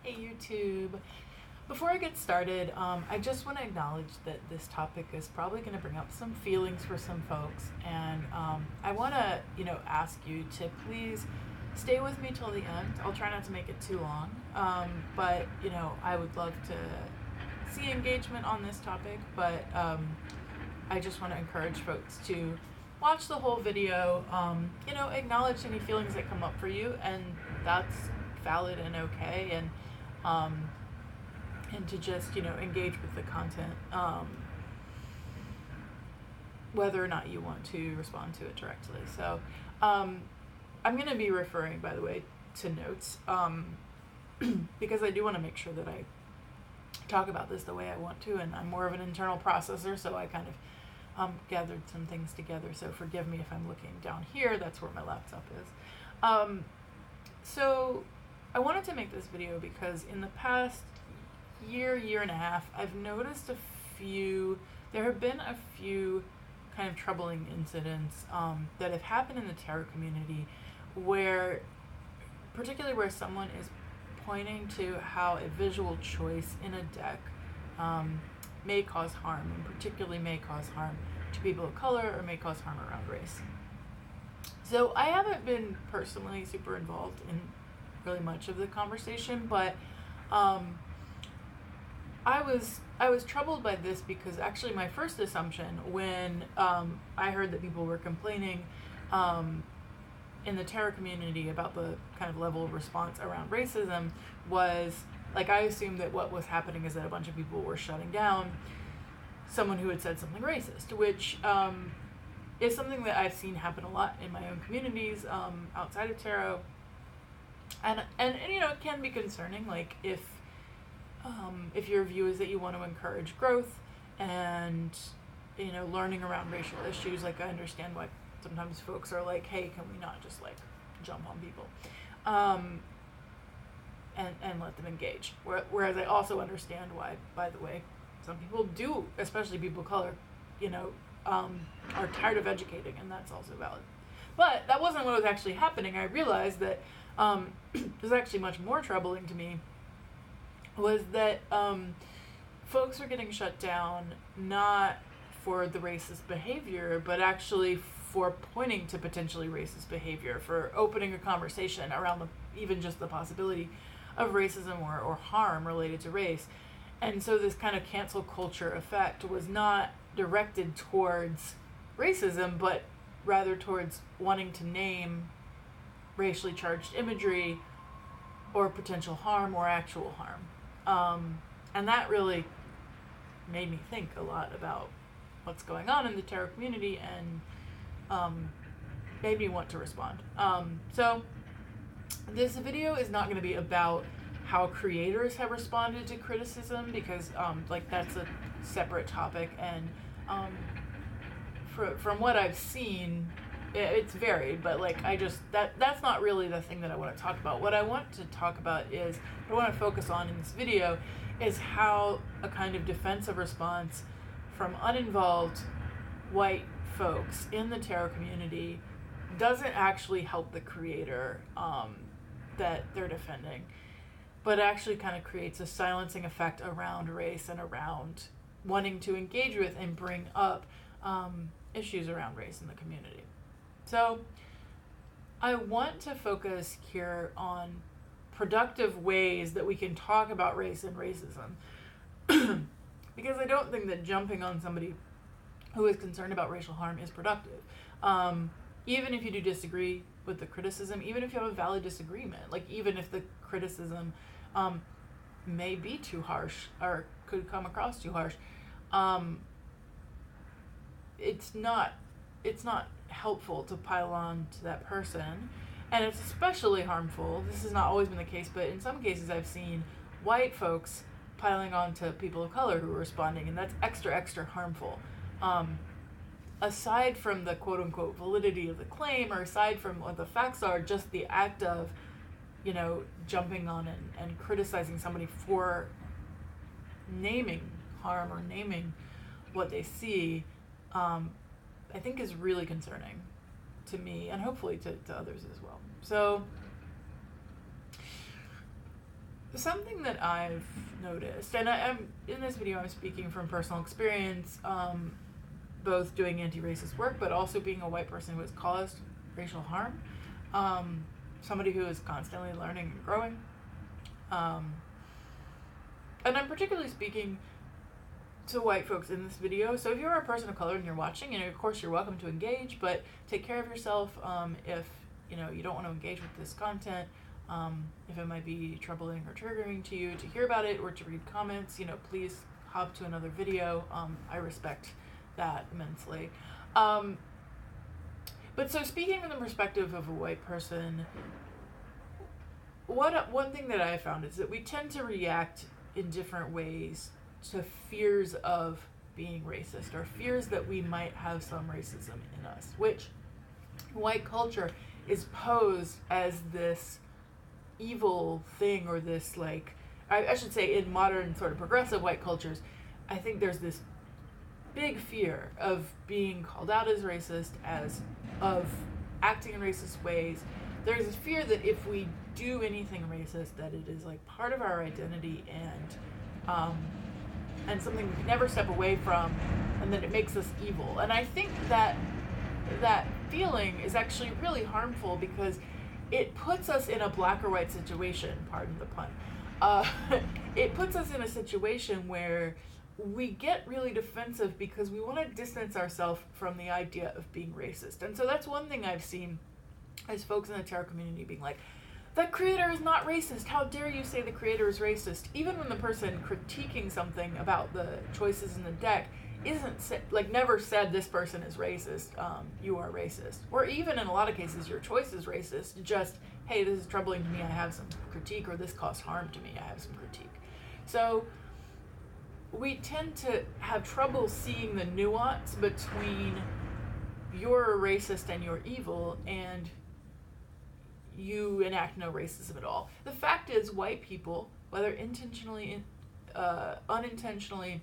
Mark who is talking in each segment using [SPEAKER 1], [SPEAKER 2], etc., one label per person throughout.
[SPEAKER 1] Hey YouTube. Before I get started, I just want to acknowledge that this topic is probably going to bring up some feelings for some folks, and I want to, ask you to please stay with me till the end. I'll try not to make it too long, but I would love to see engagement on this topic. But I just want to encourage folks to watch the whole video. Acknowledge any feelings that come up for you, and that's valid and okay, and to just engage with the content, whether or not you want to respond to it directly. So I'm going to be referring, by the way, to notes, because I do want to make sure that I talk about this the way I want to, and I'm more of an internal processor, so I kind of gathered some things together. So forgive me if I'm looking down here. That's where my laptop is. So I wanted to make this video because in the past year and a half, I've noticed there have been a few kind of troubling incidents that have happened in the tarot community particularly where someone is pointing to how a visual choice in a deck may cause harm, and particularly may cause harm to people of color or may cause harm around race. So I haven't been personally super involved in really much of the conversation, but I was troubled by this because actually my first assumption when I heard that people were complaining in the tarot community about the kind of level of response around racism was, like, I assumed that what was happening is that a bunch of people were shutting down someone who had said something racist, which is something that I've seen happen a lot in my own communities outside of tarot. And it can be concerning, like if your view is that you want to encourage growth and learning around racial issues. Like, I understand why sometimes folks are like, hey, can we not just like jump on people and let them engage, whereas I also understand why, by the way, some people do, especially people of color, are tired of educating, and that's also valid. But that wasn't what was actually happening. I realized that it was actually much more troubling to me was that folks were getting shut down not for the racist behavior, but actually for pointing to potentially racist behavior, for opening a conversation around even just the possibility of racism or harm related to race. And so this kind of cancel culture effect was not directed towards racism, but rather towards wanting to name racially charged imagery or potential harm or actual harm. And that really made me think a lot about what's going on in the tarot community and made me want to respond. So this video is not going to be about how creators have responded to criticism, because that's a separate topic, and from what I've seen, it's varied, but that's not really the thing that I want to talk about. What I want to talk about is, what I want to focus on in this video is how a kind of defensive response from uninvolved white folks in the tarot community doesn't actually help the creator that they're defending, but actually kind of creates a silencing effect around race and around wanting to engage with and bring up issues around race in the community. So I want to focus here on productive ways that we can talk about race and racism, because I don't think that jumping on somebody who is concerned about racial harm is productive. Even if you do disagree with the criticism, even if you have a valid disagreement, like even if the criticism may be too harsh or could come across too harsh, it's not helpful to pile on to that person, and it's especially harmful. This has not always been the case, but in some cases I've seen white folks piling on to people of color who are responding, and that's extra harmful. Aside from the quote-unquote validity of the claim, or aside from what the facts are, just the act of jumping on and criticizing somebody for naming harm or naming what they see, I think is really concerning to me, and hopefully to others as well. So Something that I've noticed, and I'm in this video, I'm speaking from personal experience, both doing anti-racist work, but also being a white person who has caused racial harm, somebody who is constantly learning and growing, and I'm particularly speaking to white folks in this video. So if you're a person of color and you're watching, and of course you're welcome to engage, but take care of yourself. If you don't want to engage with this content, if it might be troubling or triggering to you to hear about it or to read comments, please hop to another video. I respect that immensely. But so speaking from the perspective of a white person, one thing that I found is that we tend to react in different ways to fears of being racist, or fears that we might have some racism in us, which white culture is posed as this evil thing, or this, like, I should say, in modern sort of progressive white cultures, I think there's this big fear of being called out as racist, of acting in racist ways. There's this fear that if we do anything racist, that it is like part of our identity, and something we can never step away from, and that it makes us evil. And I think that feeling is actually really harmful, because it puts us in a black or white situation, pardon the pun. It puts us in a situation where we get really defensive because we want to distance ourselves from the idea of being racist. And so that's one thing I've seen as folks in the tarot community being like, the creator is not racist. How dare you say the creator is racist? Even when the person critiquing something about the choices in the deck never said this person is racist, you are racist. Or even in a lot of cases, your choice is racist. Just, hey, this is troubling to me, I have some critique, or this caused harm to me, I have some critique. So we tend to have trouble seeing the nuance between you're a racist and you're evil, and you enact no racism at all. The fact is, white people, whether intentionally, unintentionally,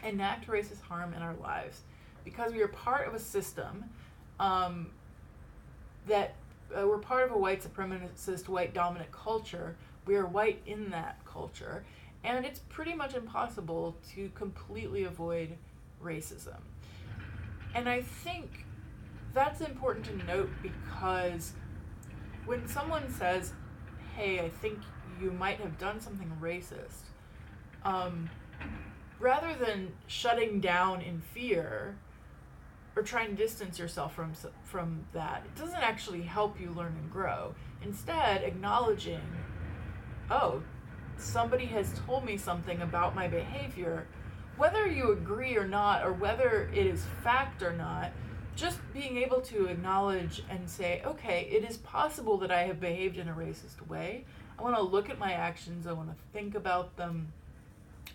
[SPEAKER 1] enact racist harm in our lives because we are part of a system that we're part of a white supremacist, white dominant culture. We are white in that culture, and it's pretty much impossible to completely avoid racism. And I think that's important to note, because when someone says, hey, I think you might have done something racist, rather than shutting down in fear or trying to distance yourself from that, it doesn't actually help you learn and grow. Instead, acknowledging, oh, somebody has told me something about my behavior, whether you agree or not, or whether it is fact or not, just being able to acknowledge and say, okay, it is possible that I have behaved in a racist way. I want to look at my actions. I want to think about them.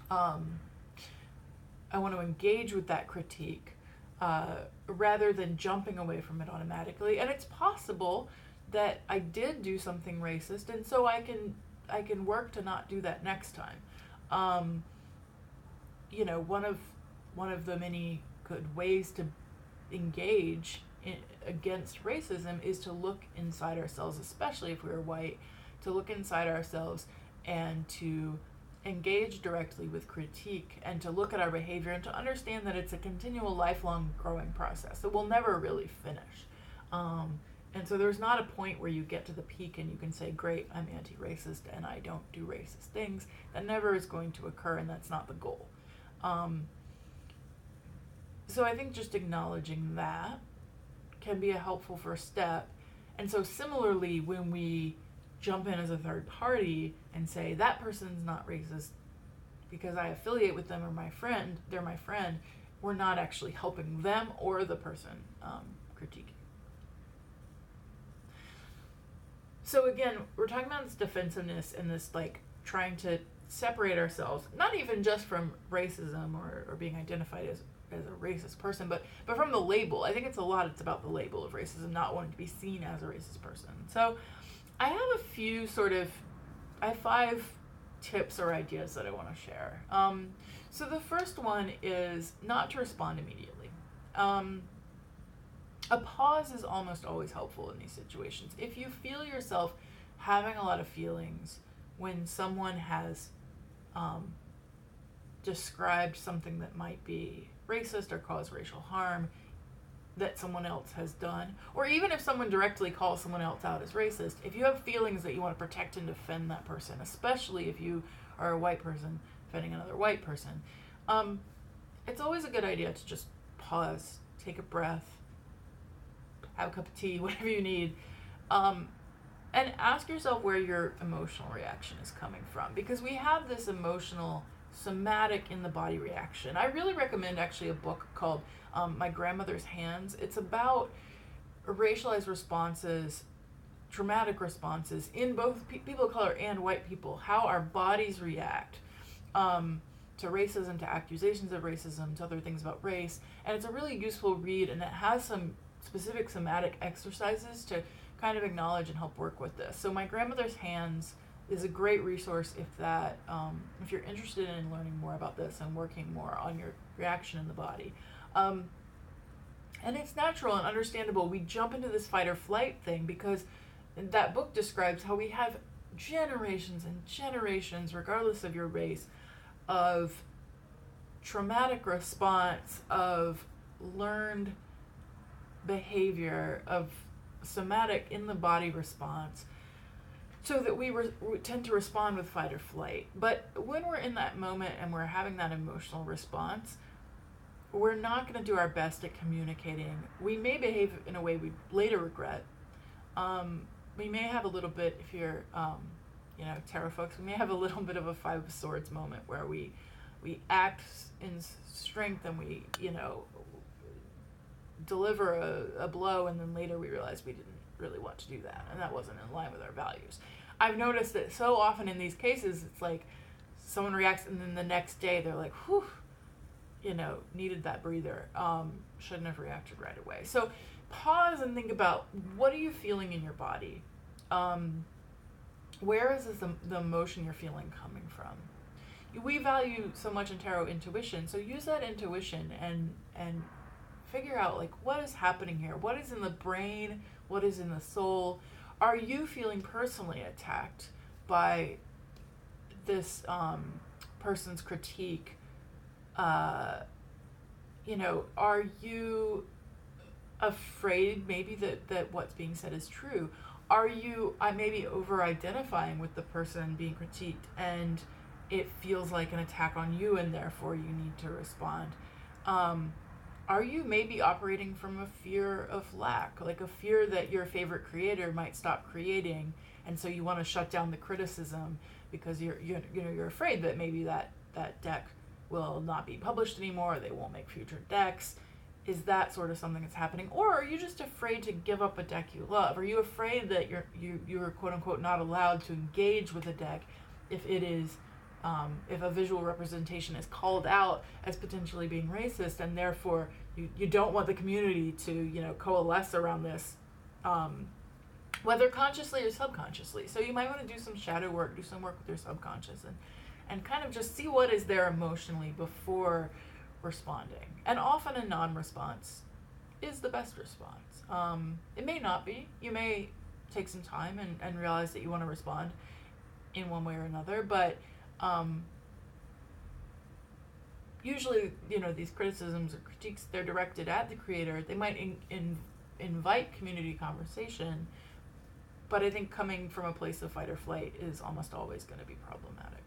[SPEAKER 1] I want to engage with that critique rather than jumping away from it automatically. And it's possible that I did do something racist, and so I can work to not do that next time. One of the many good ways to engage against racism is to look inside ourselves, especially if we're white, to look inside ourselves and to engage directly with critique, and to look at our behavior and to understand that it's a continual, lifelong growing process that will never really finish. And so there's not a point where you get to the peak and you can say, great, I'm anti-racist and I don't do racist things. That never is going to occur, and that's not the goal. So I think just acknowledging that can be a helpful first step. And so similarly, when we jump in as a third party and say, that person's not racist because I affiliate with them, or they're my friend, we're not actually helping them or the person critiquing. So again, we're talking about this defensiveness and this trying to separate ourselves, not even just from racism or being identified as a racist person, but from the label. I think it's about the label of racism, not wanting to be seen as a racist person. So I have 5 tips or ideas that I want to share. So the first one is not to respond immediately. A pause is almost always helpful in these situations. If you feel yourself having a lot of feelings when someone has described something that might be racist or cause racial harm that someone else has done, or even if someone directly calls someone else out as racist, if you have feelings that you want to protect and defend that person, especially if you are a white person defending another white person, it's always a good idea to just pause, take a breath, have a cup of tea, whatever you need, and ask yourself where your emotional reaction is coming from, because we have this emotional somatic in the body reaction. I really recommend actually a book called My Grandmother's Hands. It's about racialized responses, traumatic responses in both people of color and white people, how our bodies react to racism, to accusations of racism, to other things about race. And it's a really useful read, and it has some specific somatic exercises to kind of acknowledge and help work with this. So My Grandmother's Hands is a great resource if you're interested in learning more about this and working more on your reaction in the body. And it's natural and understandable. We jump into this fight or flight thing because that book describes how we have generations and generations, regardless of your race, of traumatic response, of learned behavior, of somatic in the body response, so that we tend to respond with fight or flight. But when we're in that moment and we're having that emotional response, we're not going to do our best at communicating. We may behave in a way we later regret. We may have a little bit, if you're, tarot folks, we may have a little bit of a Five of Swords moment where we act in strength and we, deliver a blow, and then later we realize we didn't really want to do that, and that wasn't in line with our values. I've noticed that so often in these cases, it's like someone reacts and then the next day they're like, whew, needed that breather, shouldn't have reacted right away. So pause and think about, what are you feeling in your body? Where is the emotion you're feeling coming from? We value so much in tarot intuition, so use that intuition and figure out, like, what is happening here? What is in the brain? What is in the soul? Are you feeling personally attacked by this person's critique? Are you afraid maybe that what's being said is true? Are you maybe over-identifying with the person being critiqued and it feels like an attack on you and therefore you need to respond? Are you maybe operating from a fear of lack, like a fear that your favorite creator might stop creating, and so you want to shut down the criticism because you're afraid that maybe that deck will not be published anymore, or they won't make future decks? Is that sort of something that's happening? Or are you just afraid to give up a deck you love? Are you afraid that you're quote unquote not allowed to engage with a deck if it is if a visual representation is called out as potentially being racist, and therefore you don't want the community to coalesce around this, whether consciously or subconsciously? So you might want to do some shadow work, do some work with your subconscious, and kind of just see what is there emotionally before responding. And often a non-response is the best response. It may not be. You may take some time and realize that you want to respond in one way or another, but usually, these criticisms or critiques, they're directed at the creator. They might invite community conversation, but I think coming from a place of fight or flight is almost always going to be problematic.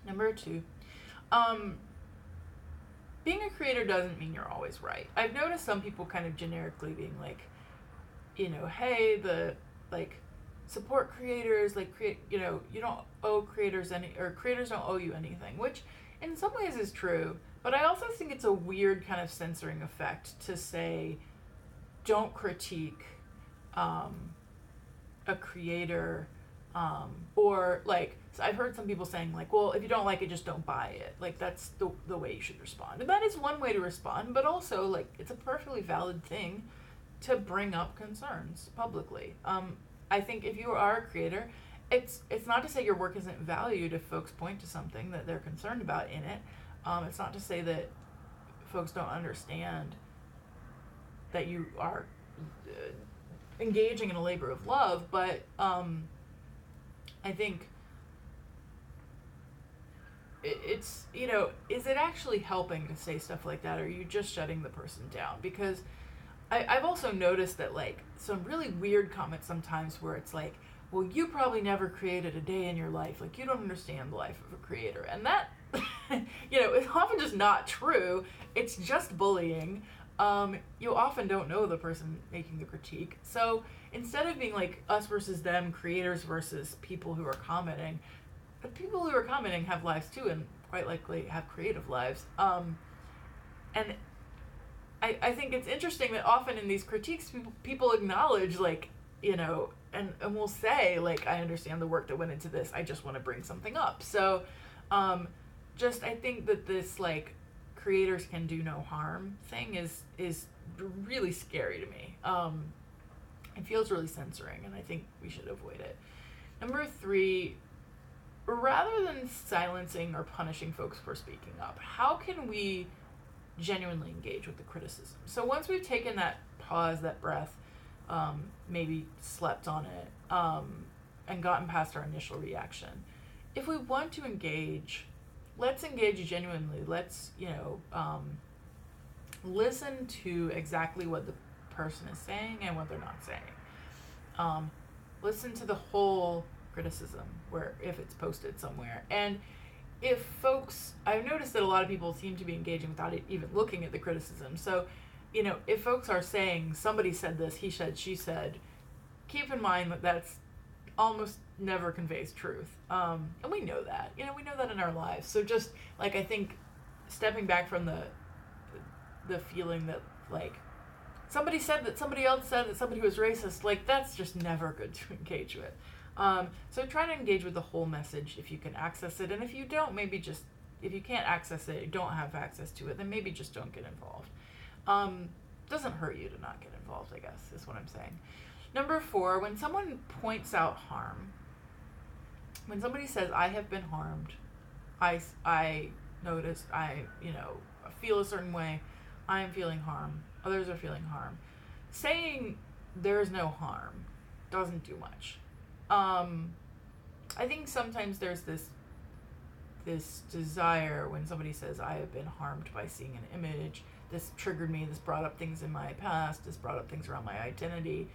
[SPEAKER 1] Number 2, being a creator doesn't mean you're always right. I've noticed some people kind of generically being like, hey, support creators, you don't owe creators or creators don't owe you anything, which in some ways is true, but I also think it's a weird kind of censoring effect to say, don't critique a creator, or so I've heard some people saying well, if you don't like it, just don't buy it. That's the way you should respond. And that is one way to respond, but also it's a perfectly valid thing to bring up concerns publicly. I think if you are a creator, it's not to say your work isn't valued if folks point to something that they're concerned about in it. It's not to say that folks don't understand that you are engaging in a labor of love, but I think it's, is it actually helping to say stuff like that, or are you just shutting the person down? Because I've also noticed that, like, some really weird comments sometimes where it's like, well, you probably never created a day in your life. Like, you don't understand the life of a creator. And that, it's often just not true. It's just bullying. You often don't know the person making the critique. So instead of being like us versus them, creators versus people who are commenting, the people who are commenting have lives too, and quite likely have creative lives. And I think it's interesting that often in these critiques, people acknowledge, like, and will say, like, I understand the work that went into this. I just want to bring something up. So I think that this, like, creators can do no harm thing is really scary to me. It feels really censoring, and I think we should avoid it. Number 3, rather than silencing or punishing folks for speaking up, how can we genuinely engage with the criticism? So once we've taken that pause, that breath, maybe slept on it, and gotten past our initial reaction, if we want to engage, let's engage genuinely. Let's, listen to exactly what the person is saying and what they're not saying. Listen to the whole criticism, where if it's posted somewhere. And if folks, I've noticed that a lot of people seem to be engaging without even looking at the criticism. So, if folks are saying, somebody said this, he said, she said, keep in mind that that's almost never conveys truth. And we know that, we know that in our lives. So just, like, I think stepping back from the feeling that, like, somebody said that somebody else said that somebody was racist, like, that's just never good to engage with. So try to engage with the whole message if you can access it. And if you don't, maybe just, if you can't access it, you don't have access to it, then maybe just don't get involved. Doesn't hurt you to not get involved, I guess, is what I'm saying. Number 4, when someone points out harm, when somebody says, I have been harmed, I noticed, I feel a certain way, I am feeling harm, others are feeling harm, saying there's no harm doesn't do much. I think sometimes there's this desire when somebody says, I have been harmed by seeing an image, this triggered me, this brought up things in my past, this brought up things around my identity.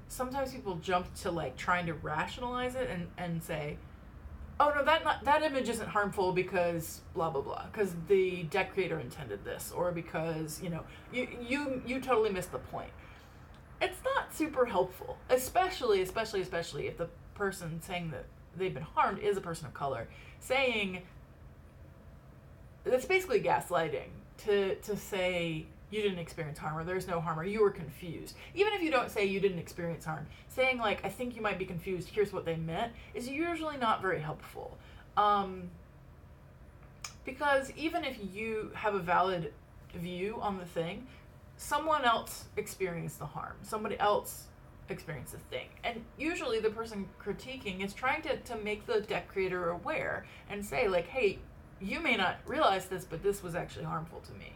[SPEAKER 1] Sometimes people jump to, like, trying to rationalize it and say, oh no, that image isn't harmful because blah blah blah, because the deck creator intended this, or because you totally missed the point. It's not super helpful, especially if the person saying that they've been harmed is a person of color. Saying that's basically gaslighting to say you didn't experience harm, or there's no harm, or you were confused. Even if you don't say you didn't experience harm, saying, like, I think you might be confused, here's what they meant, is usually not very helpful. Because even if you have a valid view on the thing, someone else experienced the harm. Somebody else experienced the thing. And usually the person critiquing is trying to make the deck creator aware and say, like, hey, you may not realize this, but this was actually harmful to me.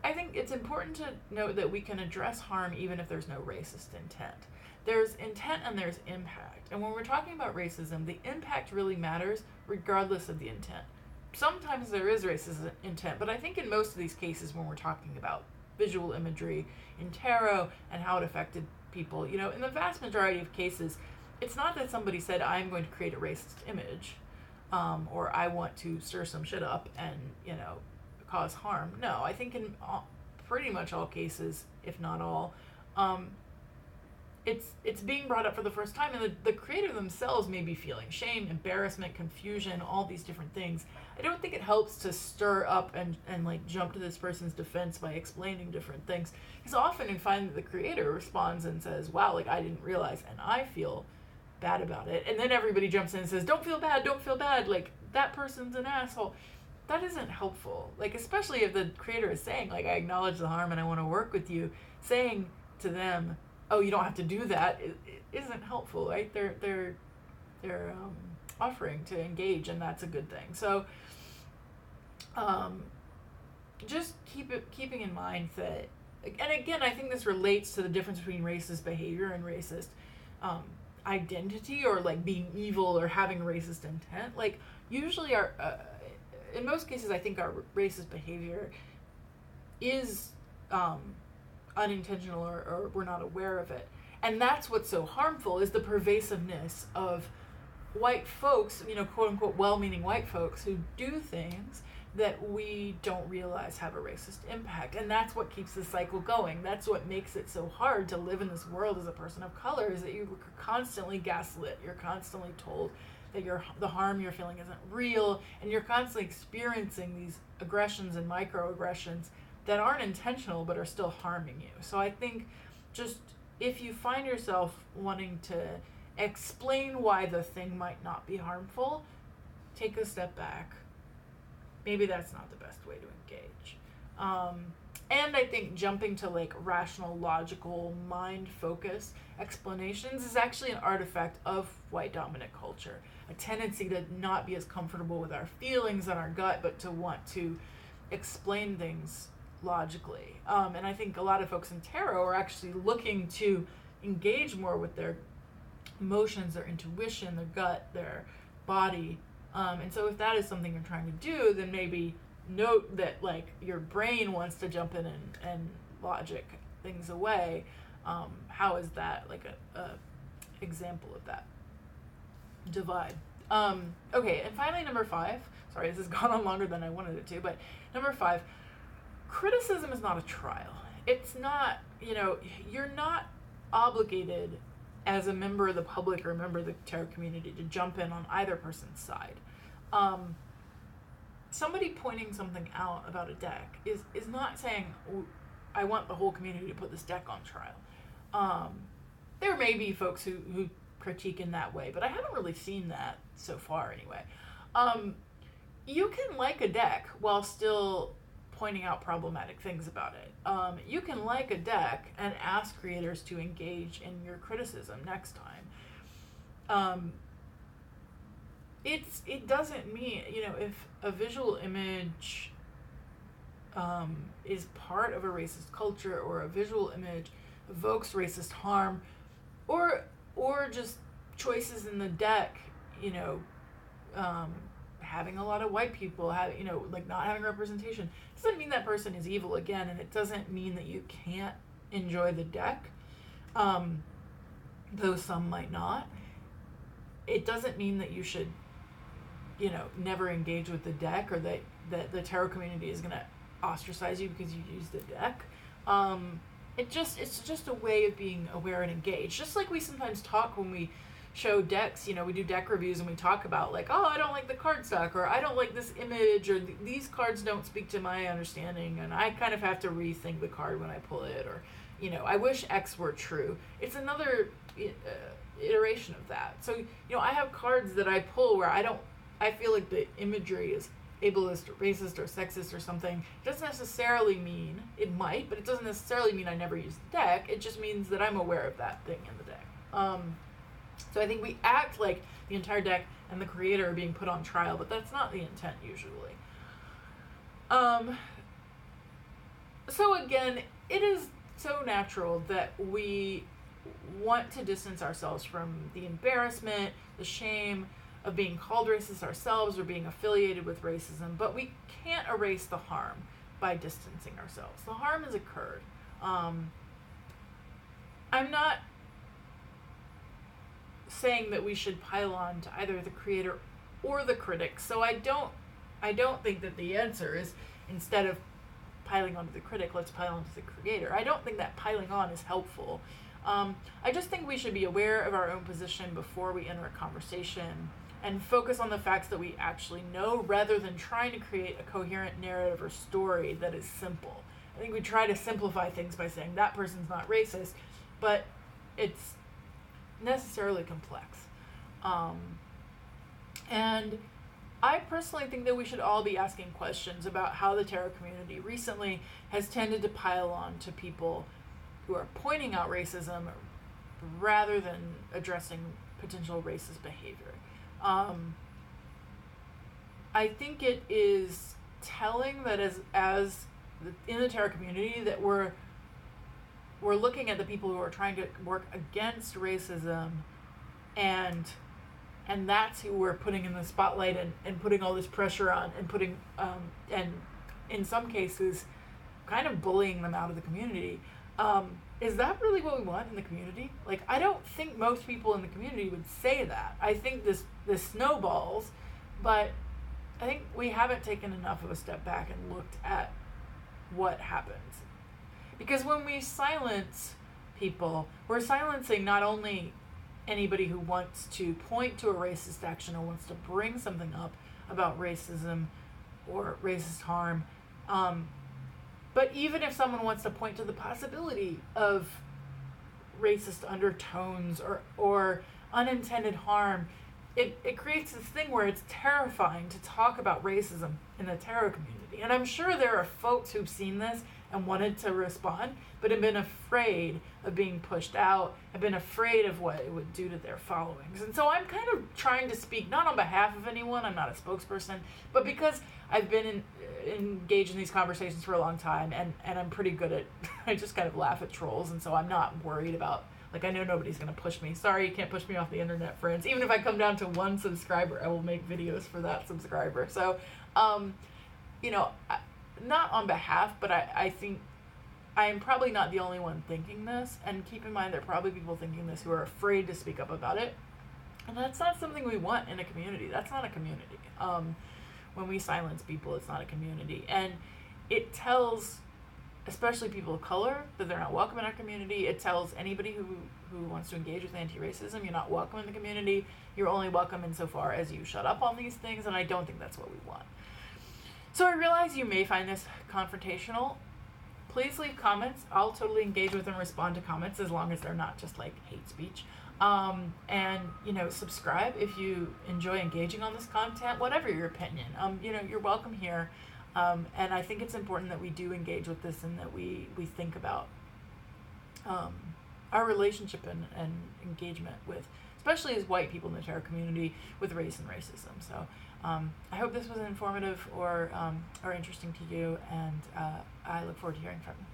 [SPEAKER 1] I think it's important to note that we can address harm even if there's no racist intent. There's intent and there's impact. And when we're talking about racism, the impact really matters regardless of the intent. Sometimes there is racist intent, but I think in most of these cases when we're talking about visual imagery in tarot and how it affected people, in the vast majority of cases, it's not that somebody said, I'm going to create a racist image, or I want to stir some shit up and, cause harm. No, I think in pretty much all cases, if not all, it's being brought up for the first time, and the creator themselves may be feeling shame, embarrassment, confusion, all these different things. I don't think it helps to stir up and like jump to this person's defense by explaining different things, because often you find that the creator responds and says, wow, like, I didn't realize, and I feel bad about it, and then everybody jumps in and says, don't feel bad, like, that person's an asshole. That isn't helpful. Like, especially if the creator is saying, like, I acknowledge the harm and I want to work with you, saying to them, oh, you don't have to do that, it isn't helpful, right? They're offering to engage, and that's a good thing. So just keeping in mind that, and again, I think this relates to the difference between racist behavior and racist identity or like being evil or having racist intent. Like usually our in most cases I think our racist behavior is unintentional or we're not aware of it. And that's what's so harmful, is the pervasiveness of white folks, quote unquote well-meaning white folks who do things that we don't realize have a racist impact. And that's what keeps the cycle going. That's what makes it so hard to live in this world as a person of color, is that you're constantly gaslit. You're constantly told that the harm you're feeling isn't real, and you're constantly experiencing these aggressions and microaggressions that aren't intentional but are still harming you. So I think just if you find yourself wanting to explain why the thing might not be harmful, take a step back. Maybe that's not the best way to engage. And I think jumping to like rational, logical, mind-focused explanations is actually an artifact of white dominant culture. A tendency to not be as comfortable with our feelings and our gut, but to want to explain things logically. And I think a lot of folks in tarot are actually looking to engage more with their emotions, their intuition, their gut, their body. And so if that is something you're trying to do, then maybe note that like your brain wants to jump in and logic things away. How is that like a example of that divide? Okay, and finally number 5. Sorry, this has gone on longer than I wanted it to, but number 5, criticism is not a trial. It's not, you're not obligated as a member of the public or a member of the tarot community to jump in on either person's side. Somebody pointing something out about a deck is not saying, I want the whole community to put this deck on trial. There may be folks who critique in that way, but I haven't really seen that so far anyway. You can like a deck while still pointing out problematic things about it. You can like a deck and ask creators to engage in your criticism next time. It doesn't mean, if a visual image is part of a racist culture, or a visual image evokes racist harm, or just choices in the deck, having a lot of white people, like not having representation, doesn't mean that person is evil again, and it doesn't mean that you can't enjoy the deck, though some might not. It doesn't mean that you should, never engage with the deck, or that the tarot community is going to ostracize you because you use the deck. It's just a way of being aware and engaged. Just like we sometimes talk when we show decks, we do deck reviews and we talk about like, oh, I don't like the cardstock, or I don't like this image, or these cards don't speak to my understanding, and I kind of have to rethink the card when I pull it, or, I wish X were true. It's another iteration of that. So, I have cards that I pull where I feel like the imagery is ableist or racist or sexist or something. It doesn't necessarily mean, it might, but it doesn't necessarily mean I never use the deck. It just means that I'm aware of that thing in the deck. So I think we act like the entire deck and the creator are being put on trial, but that's not the intent usually. So again, it is so natural that we want to distance ourselves from the embarrassment, the shame of being called racist ourselves or being affiliated with racism, but we can't erase the harm by distancing ourselves. The harm has occurred. I'm not saying that we should pile on to either the creator or the critic, so I don't think that the answer is, instead of piling onto the critic, let's pile onto the creator. I don't think that piling on is helpful. I just think we should be aware of our own position before we enter a conversation and focus on the facts that we actually know, rather than trying to create a coherent narrative or story that is simple. I think we try to simplify things by saying that person's not racist, but it's necessarily complex. And I personally think that we should all be asking questions about how the tarot community recently has tended to pile on to people who are pointing out racism rather than addressing potential racist behavior. I think it is telling that as in the tarot community that we're looking at the people who are trying to work against racism and that's who we're putting in the spotlight and putting all this pressure on and putting and in some cases kind of bullying them out of the community. Is that really what we want in the community? Like, I don't think most people in the community would say that. I think this snowballs, but I think we haven't taken enough of a step back and looked at what happens. Because when we silence people, we're silencing not only anybody who wants to point to a racist action or wants to bring something up about racism or racist harm, but even if someone wants to point to the possibility of racist undertones or unintended harm, it creates this thing where it's terrifying to talk about racism in the tarot community. And I'm sure there are folks who've seen this and wanted to respond, but have been afraid of being pushed out, have been afraid of what it would do to their followings. And so I'm kind of trying to speak not on behalf of anyone, I'm not a spokesperson, but because I've been engaged in these conversations for a long time, and I'm pretty good at, I just kind of laugh at trolls, and so I'm not worried about, like, I know nobody's going to push me. Sorry, you can't push me off the internet, friends. Even if I come down to one subscriber, I will make videos for that subscriber. So, not on behalf, but I think I am probably not the only one thinking this. And keep in mind, there are probably people thinking this who are afraid to speak up about it. And that's not something we want in a community. That's not a community. When we silence people, it's not a community. And it tells, especially people of color, that they're not welcome in our community. It tells anybody who wants to engage with anti-racism, you're not welcome in the community. You're only welcome insofar as you shut up on these things, and I don't think that's what we want. So I realize you may find this confrontational. Please leave comments. I'll totally engage with and respond to comments as long as they're not just like hate speech. And subscribe if you enjoy engaging on this content, whatever your opinion. You're welcome here. And I think it's important that we do engage with this and that we think about our relationship and engagement with, especially as white people in the tarot community, with race and racism. So I hope this was informative or interesting to you, and I look forward to hearing from you.